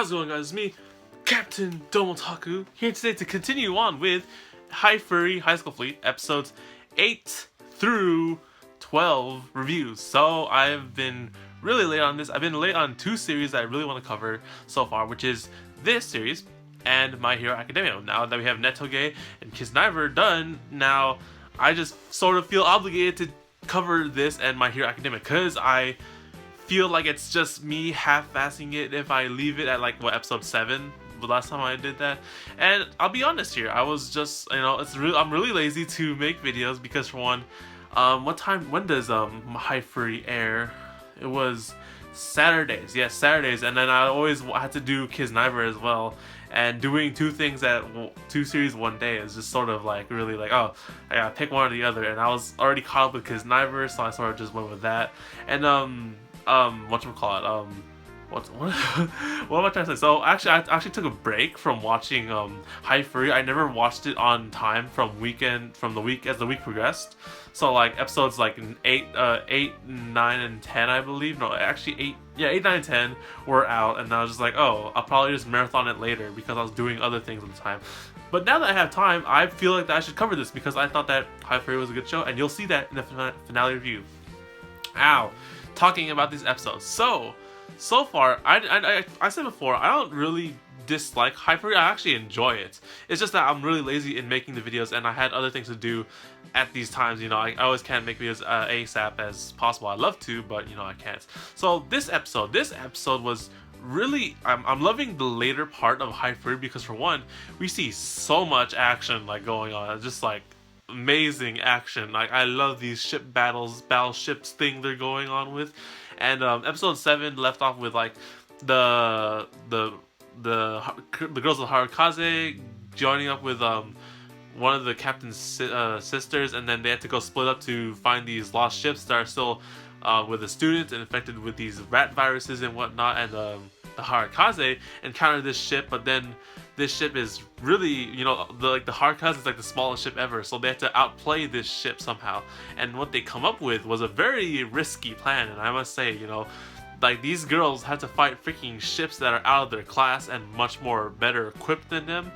How's it going, guys? It's me, Captain Domotaku, here today to continue on with Haifuri High School Fleet episodes 8 through 12 reviews. So I've been really late on this. I've been late on two series that I really want to cover so far, which is this series and My Hero Academia. Now that we have Netoge and Kisniver done, now I just sort of feel obligated to cover this and My Hero Academia because I feel like it's just me half-assing it if I leave it at like episode 7 the last time I did that. And I'll be honest here, I was just, I'm really lazy to make videos because, for one, when does Haifuri air? It was Saturdays. Yes, Saturdays. And then I always had to do Kisniver as well, and doing two series one day is just sort of like really like, oh, I gotta pick one or the other. And I was already caught up with Kisniver, so I sort of just went with that. And whatchamacallit, what am I trying to say? So I actually took a break from watching Haifuri. I never watched it on time from the week as the week progressed. So like episodes like 8, 9, and 10, I believe. No, actually 8, 9, and 10 were out, and I was just like, oh, I'll probably just marathon it later because I was doing other things at the time. But now that I have time, I feel like that I should cover this because I thought that Haifuri was a good show, and you'll see that in the finale review. Ow. Talking about these episodes. So far, I said before, I don't really dislike Haifuri. I actually enjoy it. It's just that I'm really lazy in making the videos, and I had other things to do at these times. I always can't make videos ASAP as possible. I'd love to, but I can't. So this episode was really, I'm loving the later part of Haifuri because, for one, we see so much action like going on. It's just like amazing action. Like, I love these ship battleships thing they're going on with. And episode 7 left off with like the girls of Harukaze joining up with one of the captain's sisters, and then they had to go split up to find these lost ships that are still with the students and infected with these rat viruses and whatnot. And the Harukaze encountered this ship, but then this ship is really, the Harukaze is like the smallest ship ever, so they had to outplay this ship somehow. And what they come up with was a very risky plan, and I must say, like, these girls had to fight freaking ships that are out of their class and much more better equipped than them,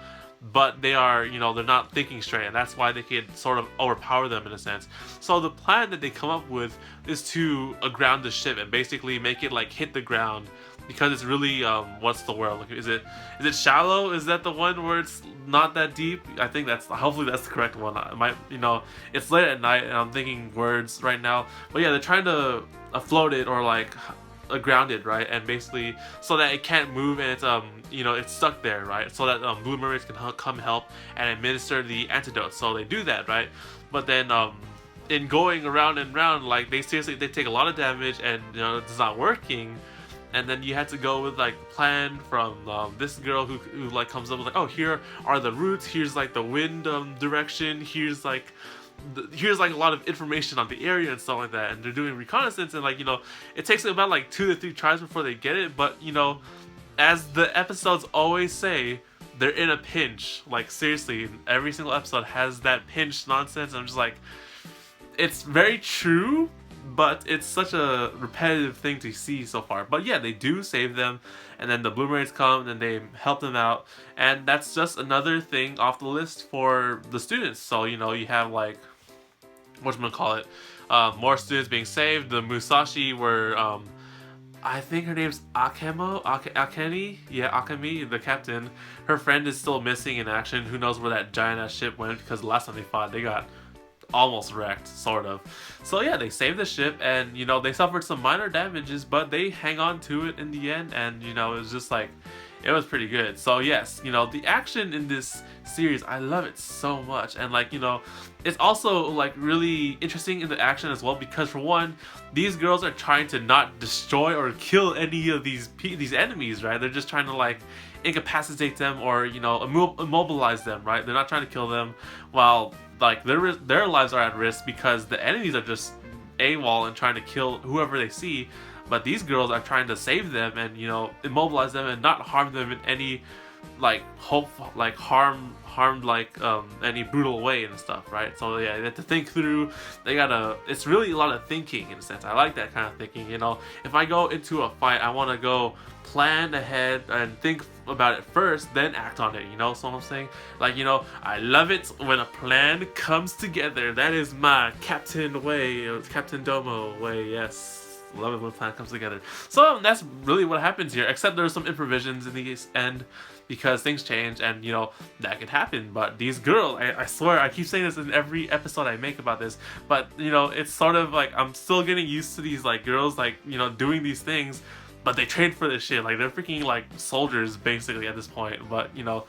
but they are, they're not thinking straight, and that's why they can sort of overpower them in a sense. So the plan that they come up with is to ground the ship and basically make it like hit the ground, because it's really what's the word? Is it shallow? Is that the one where it's not that deep? I think hopefully that's the correct one. I might, it's late at night and I'm thinking words right now, but yeah, they're trying to float it or like ground it, right? And basically so that it can't move, and it's it's stuck there, right? So that blue mermaids can come help and administer the antidote. So they do that, right? But then in going around and round, like, they take a lot of damage, and it's not working. And then you had to go with like the plan from this girl who like comes up with like, oh, here are the routes, here's like the wind direction, here's like a lot of information on the area and stuff like that. And they're doing reconnaissance, and like, it takes them about like 2 to 3 tries before they get it. But as the episodes always say, they're in a pinch. Like, seriously, every single episode has that pinch nonsense. And I'm just like, it's very true, but it's such a repetitive thing to see so far. But yeah, they do save them, and then the blue mermaids come and they help them out, and that's just another thing off the list for the students. So you have like, whatchamacallit, more students being saved. The Musashi were I think her name's Akemi. Yeah, Akemi, the captain. Her friend is still missing in action. Who knows where that giant ass ship went, because the last time they fought, they got almost wrecked, sort of. So yeah, they saved the ship, and they suffered some minor damages, but they hang on to it in the end, and it was just like, it was pretty good. So yes, the action in this series, I love it so much. And like, it's also like really interesting in the action as well, because for one, these girls are trying to not destroy or kill any of these enemies, right? They're just trying to like incapacitate them or immobilize them, right? They're not trying to kill them, while like their lives are at risk because the enemies are just AWOL and trying to kill whoever they see. But these girls are trying to save them and immobilize them and not harm them in any harmed like any brutal way and stuff, right? So yeah, they have to think through. They gotta. It's really a lot of thinking in a sense. I like that kind of thinking. You know, if I go into a fight, I want to go plan ahead and think about it first, then act on it. You know, so what I'm saying, like, you know, I love it when a plan comes together. That is my Captain way, Captain Domo way. Yes. Love it when a plan comes together. So that's really what happens here, except there's some improvisions in the end because things change, and you know that could happen. But these girls, I swear, I keep saying this in every episode I make about this, but you know, it's sort of like I'm still getting used to these like girls, like, you know, doing these things, but they train for this shit. Like, they're freaking like soldiers basically at this point, but you know,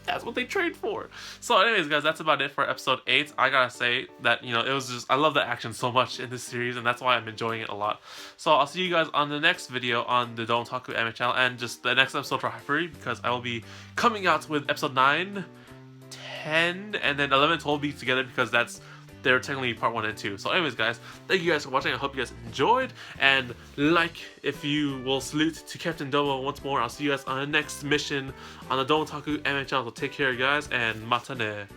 that's what they trade for. So anyways, guys, that's about it for episode 8. I gotta say that, you know, it was just, I love the action so much in this series, and that's why I'm enjoying it a lot. So I'll see you guys on the next video on the Don't Taku Anime channel, and just the next episode for Haifuri, because I will be coming out with episode 9, 10, and then 11 and 12 be together, because they're technically part 1 and 2. So anyways, guys, thank you guys for watching. I hope you guys enjoyed, and like if you will salute to Captain Domo once more. I'll see you guys on the next mission on the Don't Taku Anime channel. So take care, guys, and matane.